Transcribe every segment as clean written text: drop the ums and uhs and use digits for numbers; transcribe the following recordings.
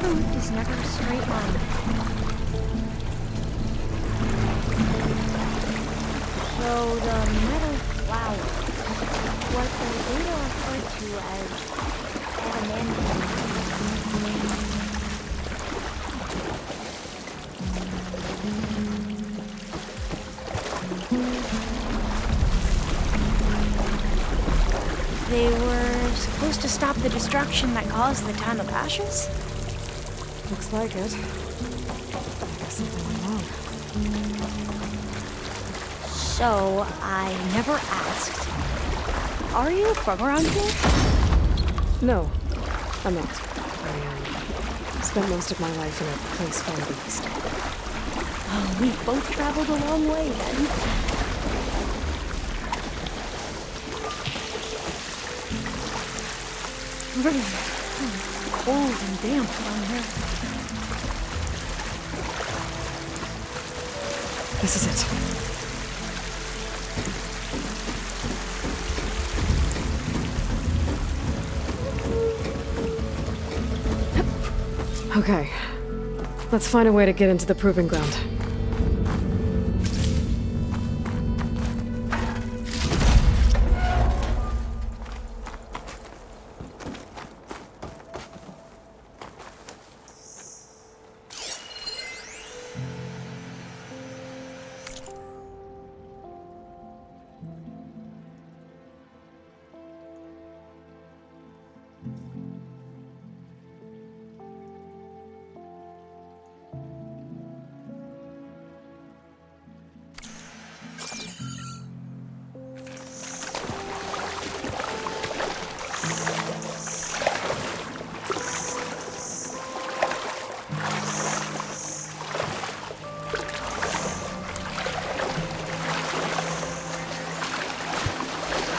truth is never a straight line. So the metal flower, what the data referred to as adamantium. They were supposed to stop the destruction that caused the Time of Ashes? Looks like it. I guess something went wrong. So, I never asked. Are you from around here? No, I'm not. I spent most of my life in a place far east. Oh, we both traveled a long way then. Really cold and damp down here. This is it. Okay. Let's find a way to get into the proving ground.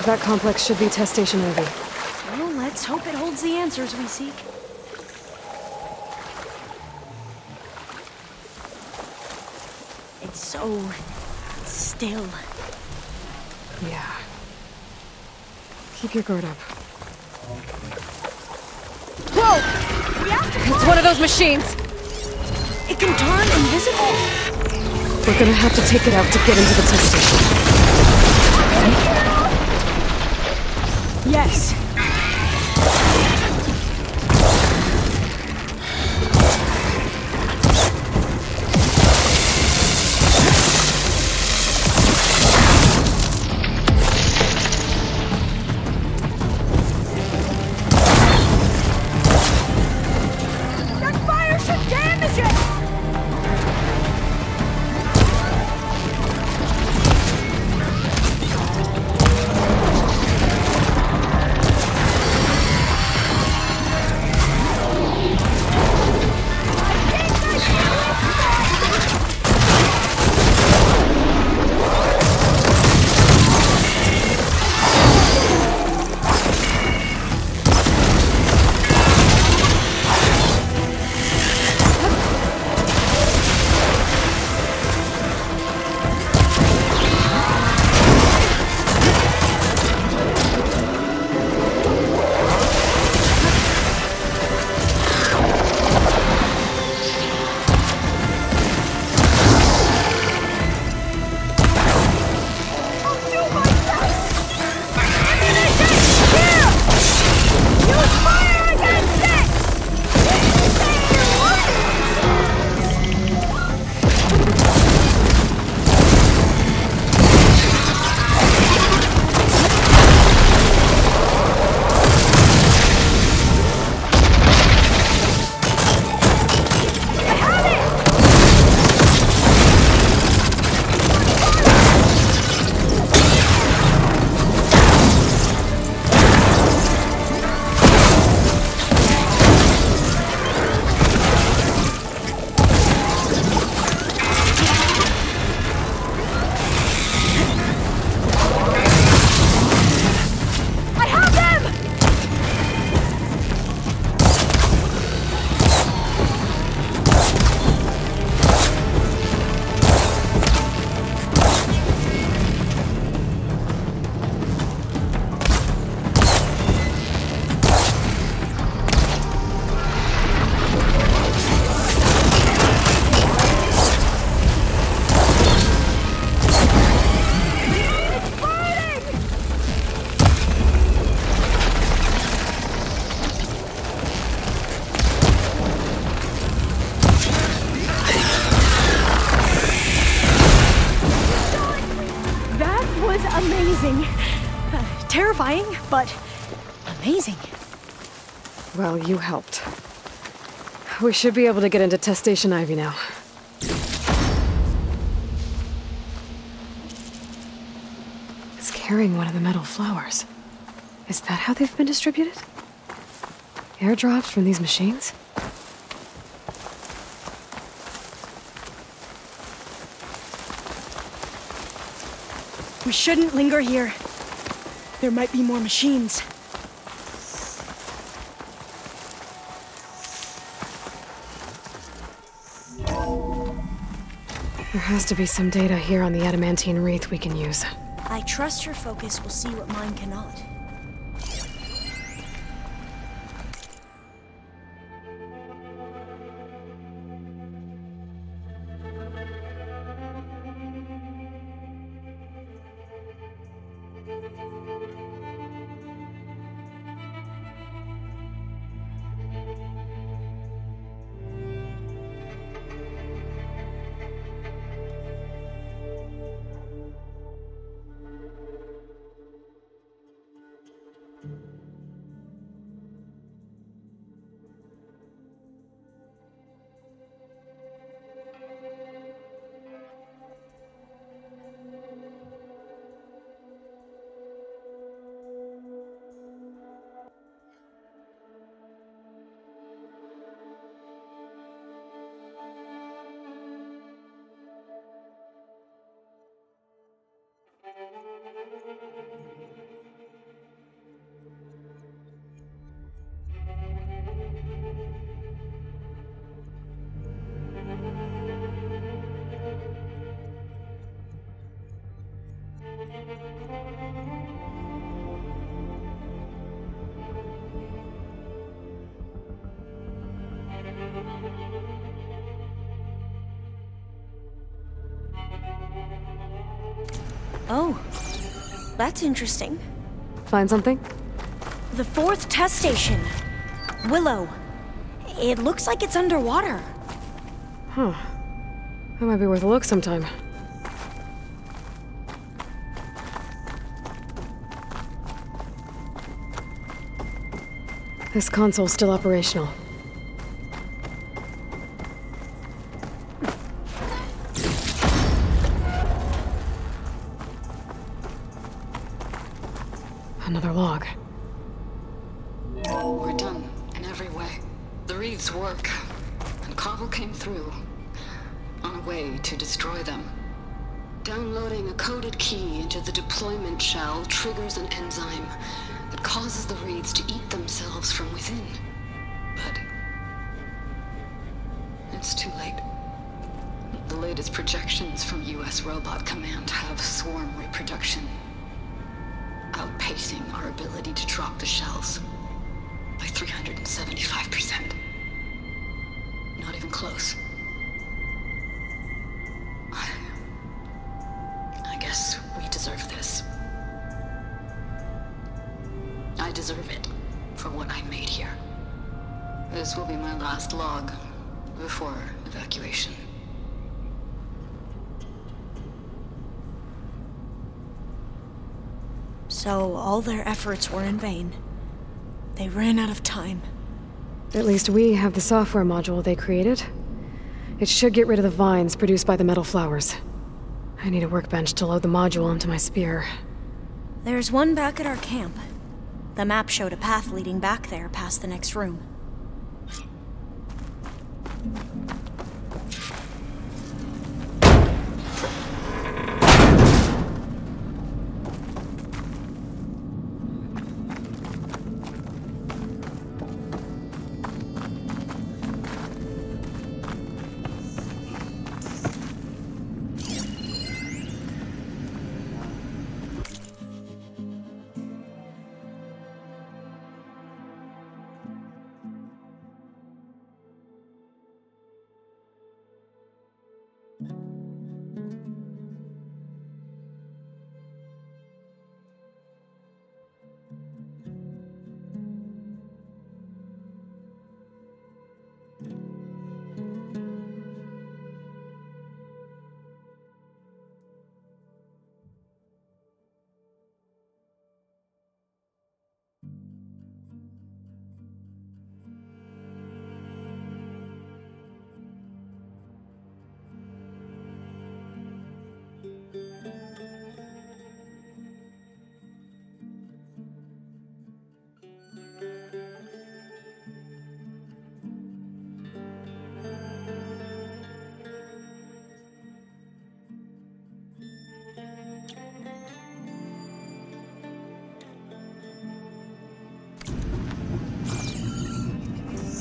That complex should be test station Ivy. Well, let's hope it holds the answers we seek. It's so still. Yeah. Keep your guard up. Whoa! We have to It's one of those machines! It can turn invisible! We're gonna have to take it out to get into the test station. Yes! That fire should damage it! terrifying, but amazing. Well, you helped. We should be able to get into Test Station Ivy now. It's carrying one of the metal flowers. Is that how they've been distributed? Airdrops from these machines? We shouldn't linger here. There might be more machines. There has to be some data here on the adamantine wreath we can use. I trust your focus will see what mine cannot. Oh, that's interesting. Find something? The 4th test station. Willow. It looks like it's underwater. Huh. That might be worth a look sometime. This console's still operational. Another log. We're done, in every way. The wreaths work, and Cobble came through, on a way to destroy them. Downloading a coded key into the deployment shell triggers an enzyme that causes the wreaths to eat themselves from within. But it's too late. The latest projections from US Robot Command have swarm reproduction outpacing our ability to drop the shells by 375%. Not even close. I guess we deserve this. I deserve it for what I made here. This will be my last log before evacuation. So all their efforts were in vain. They ran out of time. At least we have the software module they created. It should get rid of the vines produced by the metal flowers. I need a workbench to load the module onto my spear. There's one back at our camp. The map showed a path leading back there past the next room.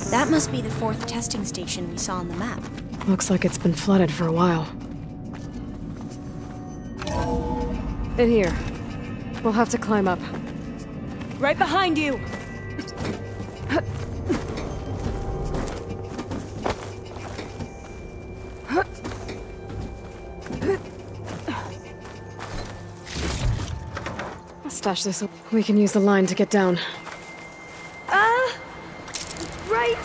That must be the 4th testing station we saw on the map. Looks like it's been flooded for a while. In here. We'll have to climb up. Right behind you! I'll stash this up. We can use the line to get down. Right!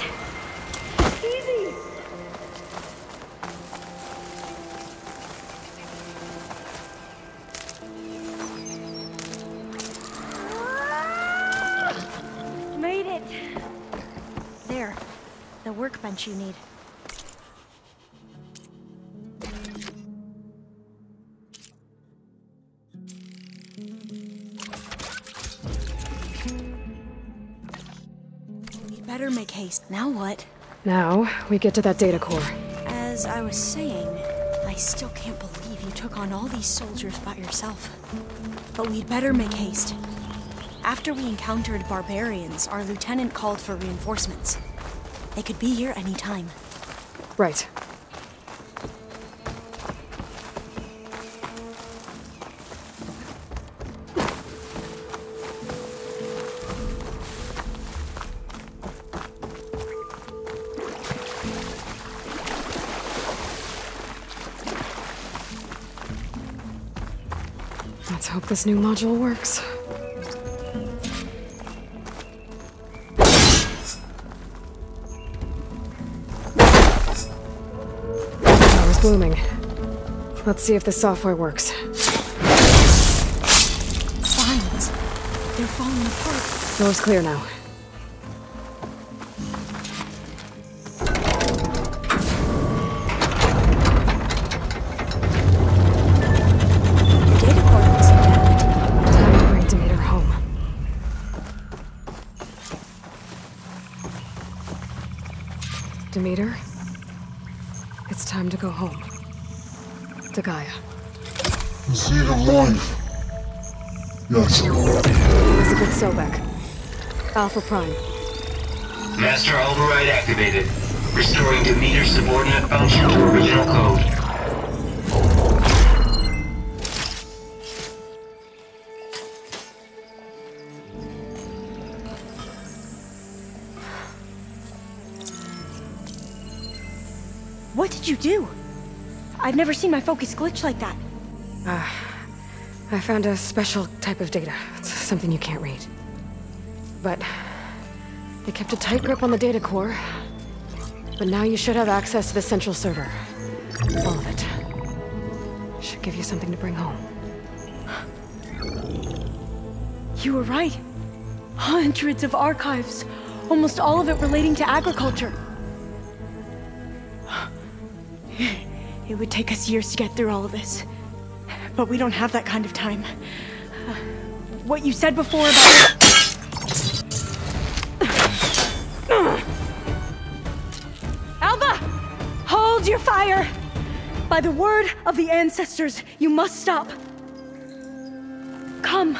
Easy! Made it! There. The workbench you need. Better make haste. Now what? Now, we get to that data core. As I was saying, I still can't believe you took on all these soldiers by yourself. But we'd better make haste. After we encountered barbarians, our lieutenant called for reinforcements. They could be here any time. Right. Let's hope this new module works. Power's blooming. Let's see if the software works. Vines. They're falling apart. Door's clear now. Demeter, it's time to go home. To Gaia. The seed of life. Yes. Elizabeth Sobek. Alpha Prime. Master override activated. Restoring Demeter's subordinate function to original code. What did you do? I've never seen my focus glitch like that. I found a special type of data. It's something you can't read. But they kept a tight grip on the data core. But now you should have access to the central server. All of it. Should give you something to bring home. You were right. Hundreds of archives. Almost all of it relating to agriculture. It would take us years to get through all of this. But we don't have that kind of time. What you said before about... Alba! Hold your fire! By the word of the ancestors, you must stop. Come.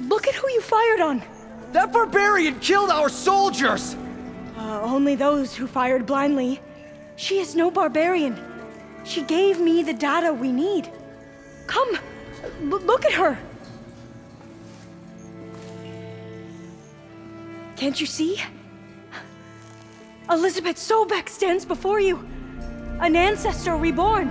Look at who you fired on. That barbarian killed our soldiers! Only those who fired blindly. She is no barbarian. She gave me the data we need. Come, look at her. Can't you see? Elizabeth Sobek stands before you. An ancestor reborn.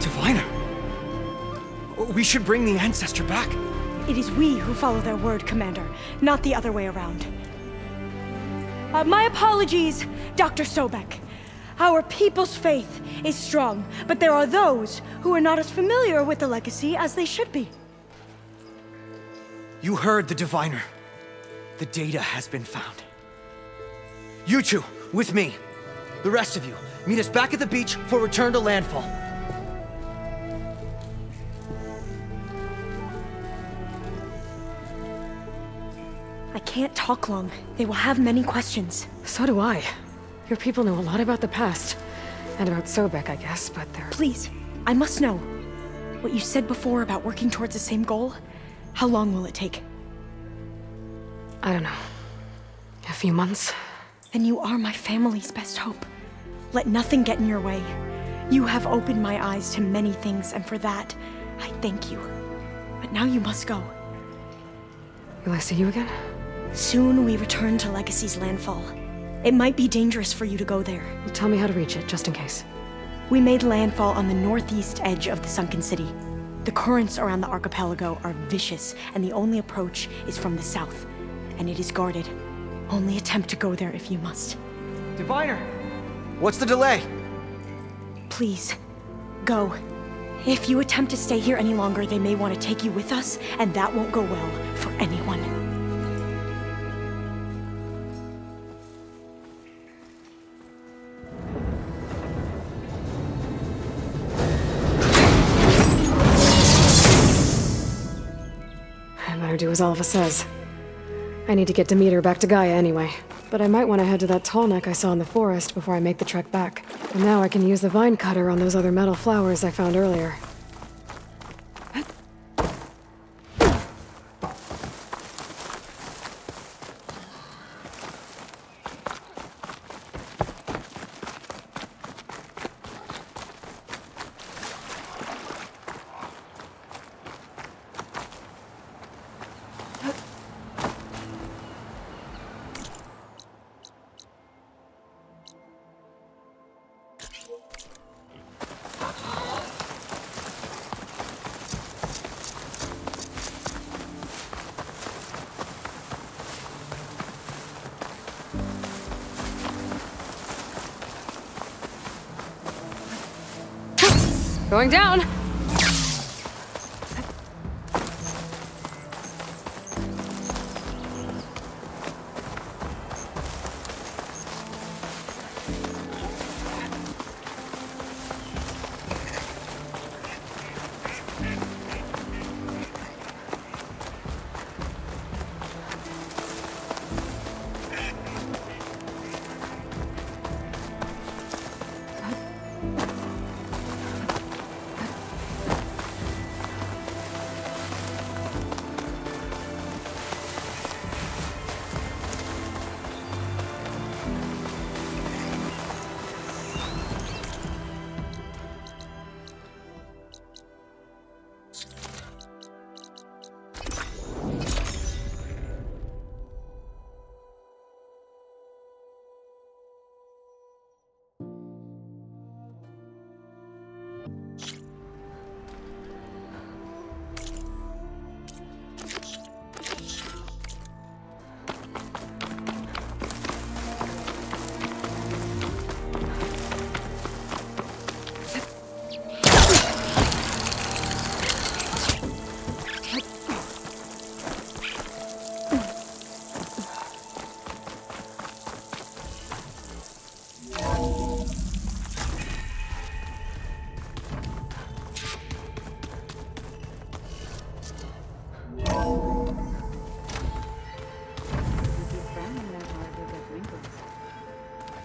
Diviner! We should bring the ancestor back. It is we who follow their word, Commander, not the other way around. My apologies, Dr. Sobek. Our people's faith is strong, but there are those who are not as familiar with the legacy as they should be. You heard the diviner. The data has been found. You two, with me. The rest of you, meet us back at the beach for return to landfall. I can't talk long. They will have many questions. So do I. Your people know a lot about the past. And about Sobek, I guess, but they're... Please, I must know. What you said before about working towards the same goal? How long will it take? I don't know. A few months? Then you are my family's best hope. Let nothing get in your way. You have opened my eyes to many things, and for that, I thank you. But now you must go. Will I see you again? Soon we return to Legacy's landfall. It might be dangerous for you to go there. Tell me how to reach it, just in case. We made landfall on the northeast edge of the sunken city. The currents around the archipelago are vicious, and the only approach is from the south. And it is guarded. Only attempt to go there if you must. Diviner! What's the delay? Please, go. If you attempt to stay here any longer, they may want to take you with us, and that won't go well for anyone. I better do as Alva says. I need to get Demeter back to Gaia anyway. But I might want to head to that tall neck I saw in the forest before I make the trek back. And now I can use the vine cutter on those other metal flowers I found earlier. Going down!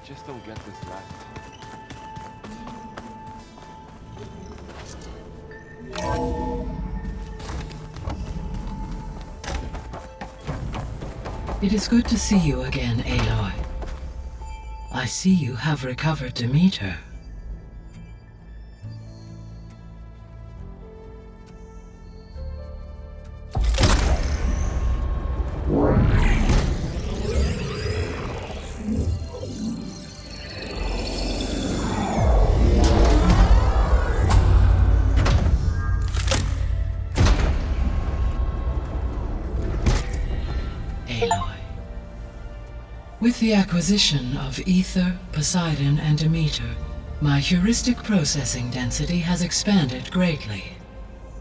Just don't get this last. It is good to see you again, Aloy. I see you have recovered Demeter. With the acquisition of Ether, Poseidon, and Demeter, my heuristic processing density has expanded greatly.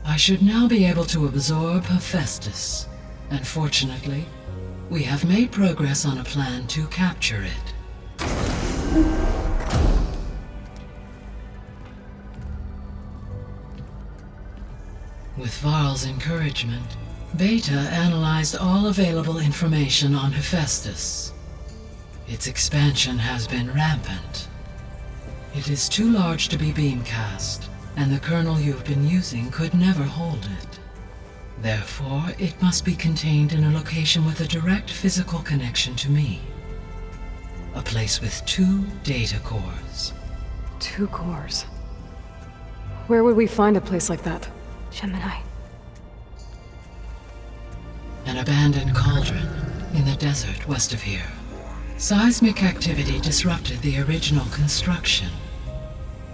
I should now be able to absorb Hephaestus, and fortunately, we have made progress on a plan to capture it. With Varl's encouragement, Beta analyzed all available information on Hephaestus. Its expansion has been rampant. It is too large to be beamcast, and the kernel you've been using could never hold it. Therefore, it must be contained in a location with a direct physical connection to me. A place with 2 data cores. 2 cores? Where would we find a place like that? Gemini. An abandoned cauldron in the desert west of here. Seismic activity disrupted the original construction.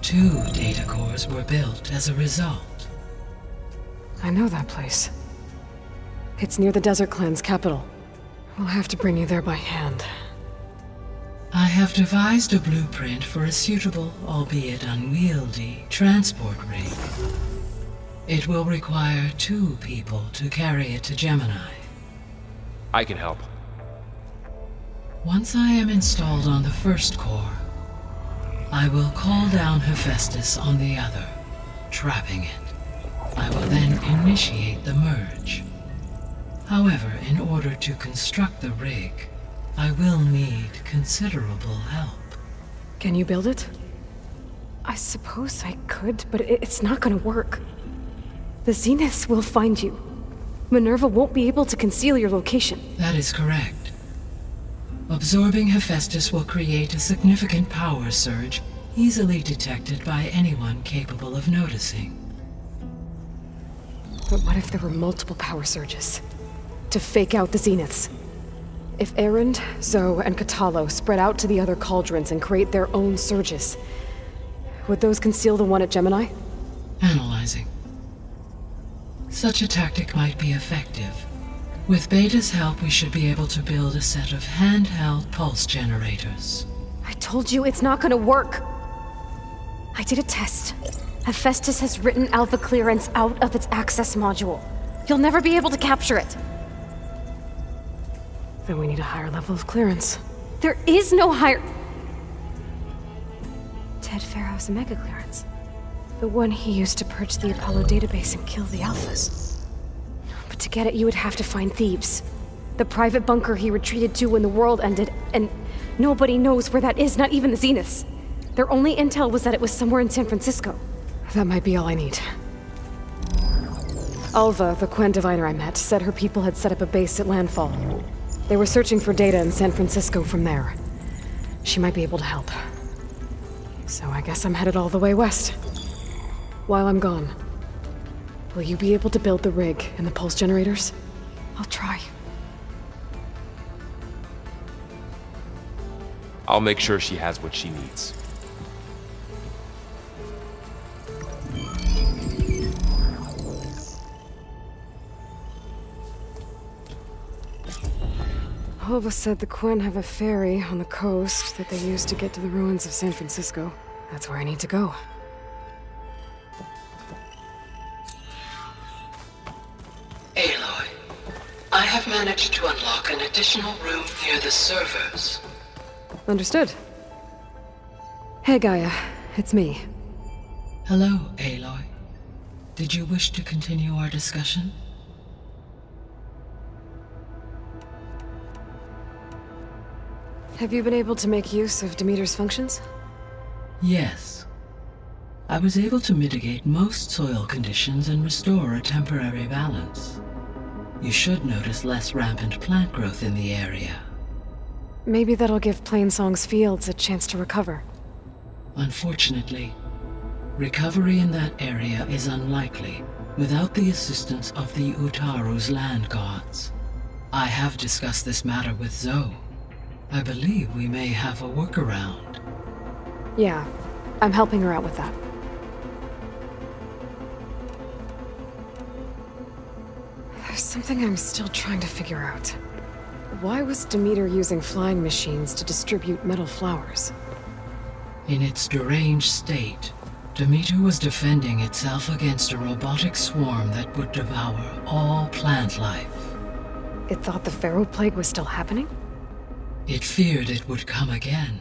2 data cores were built as a result. I know that place. It's near the Desert Clan's capital. We'll have to bring you there by hand. I have devised a blueprint for a suitable, albeit unwieldy, transport rig. It will require 2 people to carry it to Gemini. I can help. Once I am installed on the first core, I will call down Hephaestus on the other, trapping it. I will then initiate the merge. However, in order to construct the rig, I will need considerable help. Can you build it? I suppose I could, but it's not gonna work. The Zeniths will find you. Minerva won't be able to conceal your location. That is correct. Absorbing Hephaestus will create a significant power surge, easily detected by anyone capable of noticing. But what if there were multiple power surges? To fake out the Zeniths? If Erend, Zoe, and Katalo spread out to the other cauldrons and create their own surges, would those conceal the one at Gemini? Analyzing. Such a tactic might be effective. With Beta's help, we should be able to build a set of handheld pulse generators. I told you it's not gonna work! I did a test. Hephaestus has written Alpha clearance out of its access module. You'll never be able to capture it. Then we need a higher level of clearance. There is no higher... Ted Pharaoh's mega clearance. The one he used to purge the Apollo database and kill the Alphas. But to get it, you would have to find Thebes. The private bunker he retreated to when the world ended, and nobody knows where that is, not even the Zeniths. Their only intel was that it was somewhere in San Francisco. That might be all I need. Alva, the Quen diviner I met, said her people had set up a base at landfall. They were searching for data in San Francisco from there. She might be able to help. So I guess I'm headed all the way west. While I'm gone, will you be able to build the rig and the pulse generators? I'll try. I'll make sure she has what she needs. Alva said the Quen have a ferry on the coast that they use to get to the ruins of San Francisco. That's where I need to go. Aloy, I have managed to unlock an additional room near the servers. Understood. Hey Gaia, it's me. Hello, Aloy. Did you wish to continue our discussion? Have you been able to make use of Demeter's functions? Yes. I was able to mitigate most soil conditions and restore a temporary balance. You should notice less rampant plant growth in the area. Maybe that'll give Plainsong's fields a chance to recover. Unfortunately, recovery in that area is unlikely without the assistance of the Utaru's land gods. I have discussed this matter with Zoe. I believe we may have a workaround. Yeah, I'm helping her out with that. There's something I'm still trying to figure out. Why was Demeter using flying machines to distribute metal flowers? In its deranged state, Demeter was defending itself against a robotic swarm that would devour all plant life. It thought the Pharaoh Plague was still happening? It feared it would come again.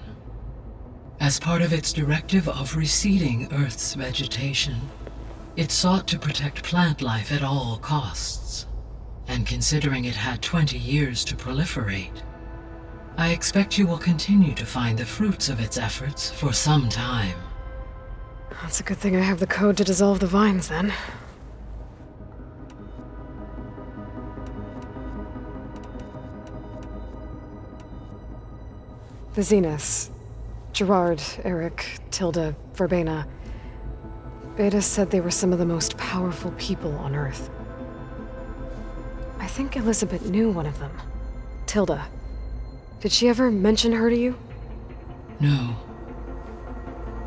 As part of its directive of reseeding Earth's vegetation, it sought to protect plant life at all costs. And considering it had 20 years to proliferate, I expect you will continue to find the fruits of its efforts for some time. That's a good thing I have the code to dissolve the vines, then. The Zeniths. Gerard, Eric, Tilda, Verbena. Beta said they were some of the most powerful people on Earth. I think Elizabeth knew one of them. Tilda. Did she ever mention her to you? No.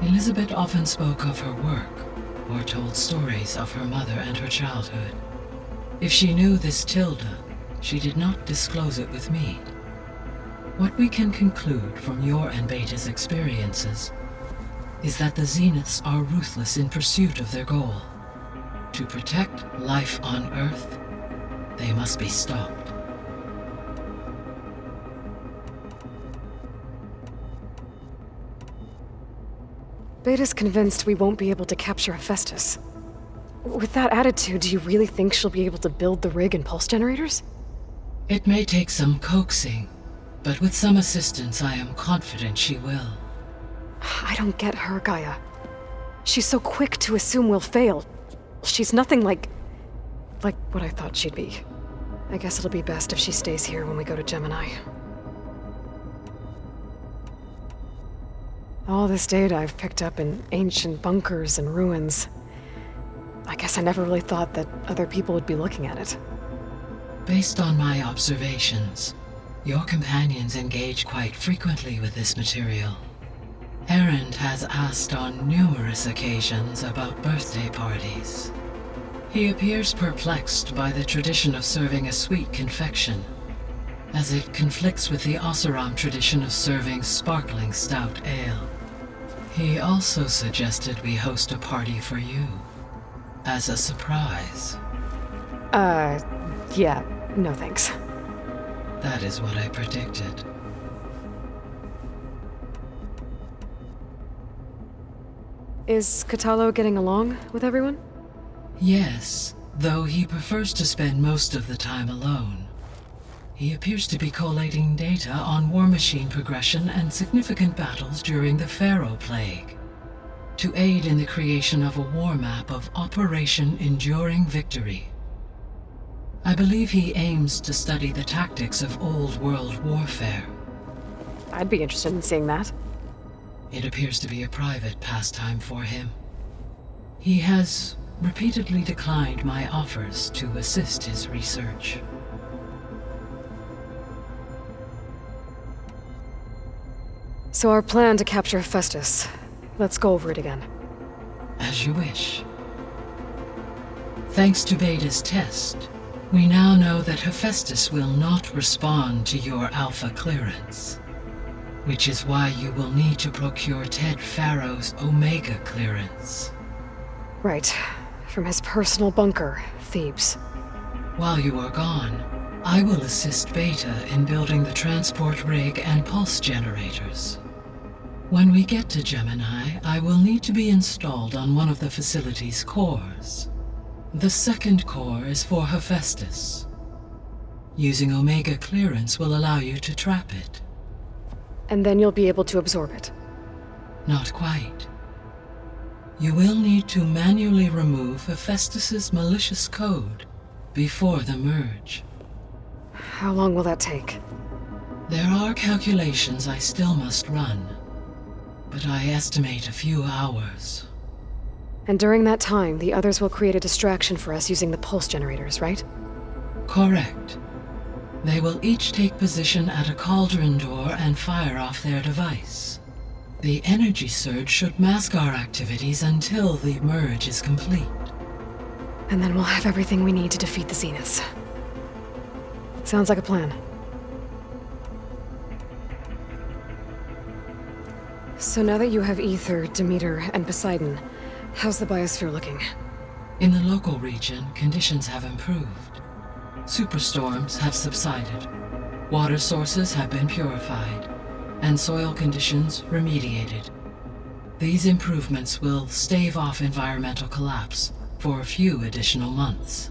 Elizabeth often spoke of her work, or told stories of her mother and her childhood. If she knew this Tilda, she did not disclose it with me. What we can conclude from your and Beta's experiences is that the Zeniths are ruthless in pursuit of their goal. To protect life on Earth, they must be stopped. Beta's convinced we won't be able to capture Hephaestus. With that attitude, do you really think she'll be able to build the rig and pulse generators? It may take some coaxing, but with some assistance I am confident she will. I don't get her, Gaia. She's so quick to assume we'll fail. She's nothing like what I thought she'd be. I guess it'll be best if she stays here when we go to Gemini. All this data I've picked up in ancient bunkers and ruins. I guess I never really thought that other people would be looking at it. Based on my observations, your companions engage quite frequently with this material. Erend has asked on numerous occasions about birthday parties. He appears perplexed by the tradition of serving a sweet confection, as it conflicts with the Oseram tradition of serving sparkling stout ale. He also suggested we host a party for you, as a surprise. Yeah, no thanks. That is what I predicted. Is Catalo getting along with everyone? Yes, though he prefers to spend most of the time alone. He appears to be collating data on war machine progression and significant battles during the Pharaoh Plague, to aid in the creation of a war map of Operation Enduring Victory. I believe he aims to study the tactics of old world warfare. I'd be interested in seeing that. It appears to be a private pastime for him. He has repeatedly declined my offers to assist his research. So our plan to capture Hephaestus. Let's go over it again. As you wish. Thanks to Beta's test, we now know that Hephaestus will not respond to your Alpha clearance, which is why you will need to procure Ted Pharaoh's Omega clearance. Right. From his personal bunker, Thebes. While you are gone, I will assist Beta in building the transport rig and pulse generators. When we get to Gemini, I will need to be installed on one of the facility's cores. The second core is for Hephaestus. Using Omega clearance will allow you to trap it. And then you'll be able to absorb it. Not quite. You will need to manually remove Hephaestus's malicious code before the merge. How long will that take? There are calculations I still must run, but I estimate a few hours. And during that time, the others will create a distraction for us using the pulse generators, right? Correct. They will each take position at a cauldron door and fire off their device. The energy surge should mask our activities until the merge is complete. And then we'll have everything we need to defeat the Zeniths. Sounds like a plan. So now that you have Ether, Demeter, and Poseidon, how's the biosphere looking? In the local region, conditions have improved. Superstorms have subsided. Water sources have been purified, and soil conditions remediated. These improvements will stave off environmental collapse for a few additional months.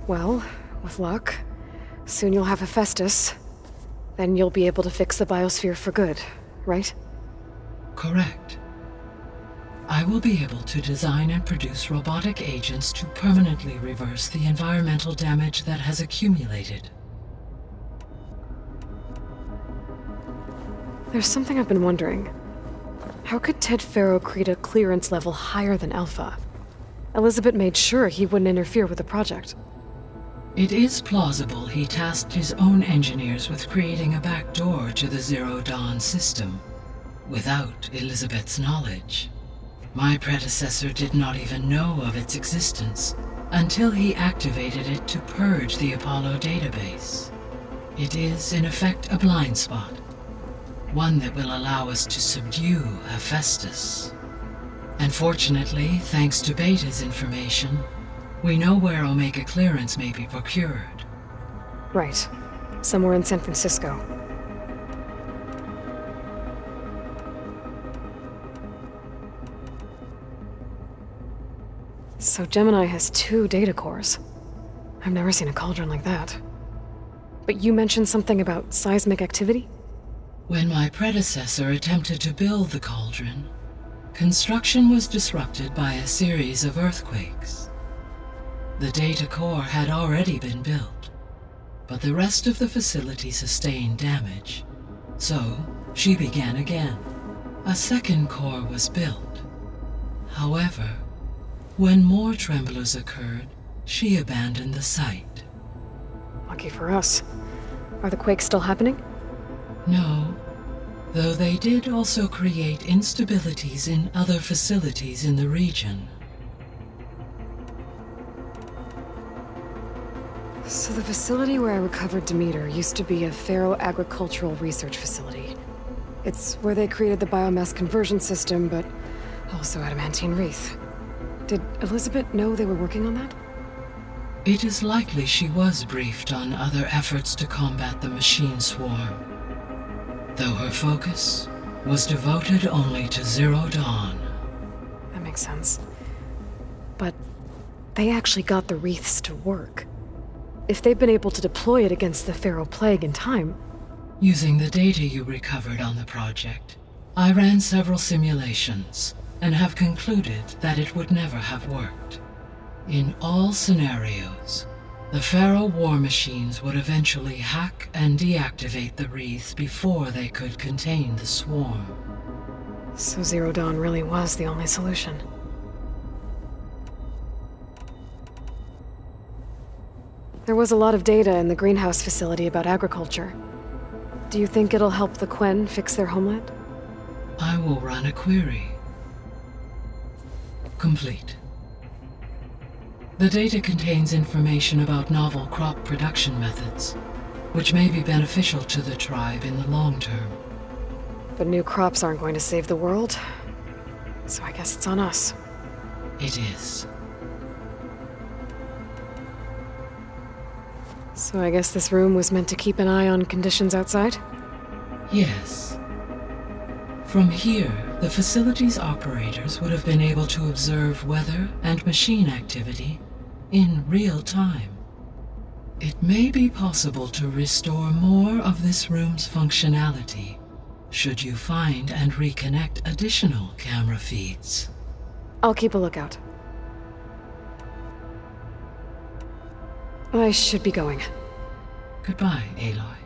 Well, with luck, soon you'll have Hephaestus. Then you'll be able to fix the biosphere for good, right? Correct. I will be able to design and produce robotic agents to permanently reverse the environmental damage that has accumulated. There's something I've been wondering. How could Ted Faro create a clearance level higher than Alpha? Elizabeth made sure he wouldn't interfere with the project. It is plausible he tasked his own engineers with creating a back door to the Zero Dawn system, without Elizabeth's knowledge. My predecessor did not even know of its existence until he activated it to purge the Apollo database. It is, in effect, a blind spot. One that will allow us to subdue Hephaestus. And fortunately, thanks to Beta's information, we know where Omega clearance may be procured. Right. Somewhere in San Francisco. So Gemini has 2 data cores. I've never seen a cauldron like that. But you mentioned something about seismic activity? When my predecessor attempted to build the cauldron, construction was disrupted by a series of earthquakes. The data core had already been built, but the rest of the facility sustained damage. So, she began again. A second core was built. However, when more tremblers occurred, she abandoned the site. Lucky for us. Are the quakes still happening? No, though they did also create instabilities in other facilities in the region. So the facility where I recovered Demeter used to be a Faro agricultural research facility. It's where they created the biomass conversion system, but also adamantine wreath. Did Elizabeth know they were working on that? It is likely she was briefed on other efforts to combat the machine swarm, though her focus was devoted only to Zero Dawn. That makes sense. But they actually got the wreaths to work. If they've been able to deploy it against the Faro plague in time... Using the data you recovered on the project, I ran several simulations and have concluded that it would never have worked. In all scenarios, the Faro war machines would eventually hack and deactivate the wreaths before they could contain the swarm. So Zero Dawn really was the only solution. There was a lot of data in the greenhouse facility about agriculture. Do you think it'll help the Quen fix their homeland? I will run a query. Complete. The data contains information about novel crop production methods, which may be beneficial to the tribe in the long term. But new crops aren't going to save the world, so I guess it's on us. It is. So I guess this room was meant to keep an eye on conditions outside? Yes. From here, the facility's operators would have been able to observe weather and machine activity in real time. It may be possible to restore more of this room's functionality, should you find and reconnect additional camera feeds. I'll keep a lookout. I should be going. Goodbye, Aloy.